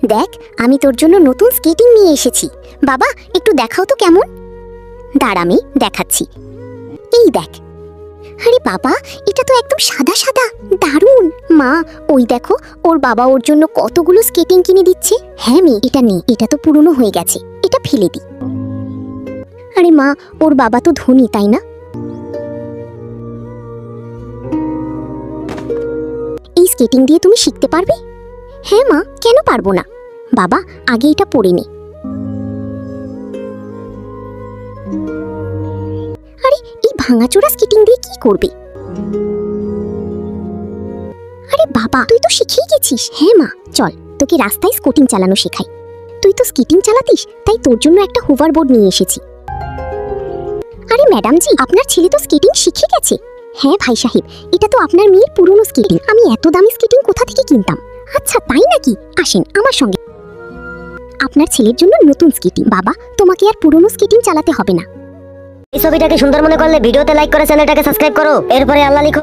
দেখ, আমি তোর জন্য নতুন স্কেটিং নিয়ে এসেছি। বাবা, একটু দেখাও তো কেমন। দাঁড়া, আমি দেখাচ্ছি। এই দেখ। আরে বাবা, এটা তো একদম সাদা সাদা, দারুণ। মা, ওই দেখো, ওর বাবা ওর জন্য কতগুলো স্কেটিং কিনে দিচ্ছে। হ্যাঁ মেয়ে, এটা নে, এটা তো পুরনো হয়ে গেছে, এটা ফেলে দি। আরে মা, ওর বাবা তো ধনী, তাই না? এই স্কেটিং দিয়ে তুমি শিখতে পারবে? হ্যাঁ মা, কেন পারবো না? বাবা, আগে এটা পরে নে। আরে, এই ভাঙাচোরা স্কেটিং দিয়ে কি করবে? আরে বাবা, তুই তো শিখেই গেছিস। হ্যাঁ মা, চল তোকে রাস্তায় স্কেটিং চালানো শেখাই। তুই তো স্কেটিং চালাতিস, তাই তোর জন্য একটা হোভারবোর্ড নিয়ে এসেছি। আরে ম্যাডাম জি, আপনার ছেলে তো স্কেটিং শিখে গেছে। হ্যাঁ ভাই সাহেব, এটা তো আপনার মেয়ের পুরনো স্কেটিং। আমি এত দামি স্কেটিং কোথা থেকে কিনতাম? আচ্ছা তাই নাকি? আসেন আমার সঙ্গে। আপনার ছেলের জন্য নতুন স্কেটিং। বাবা, তোমাকে আর পুরনো স্কেটিং চালাতে হবে না। এই ছবিটাকে সুন্দর মনে করলে ভিডিওতে লাইক করে চ্যানেলটাকে সাবস্ক্রাইব করো, এরপরে আল্লাহ লিখো।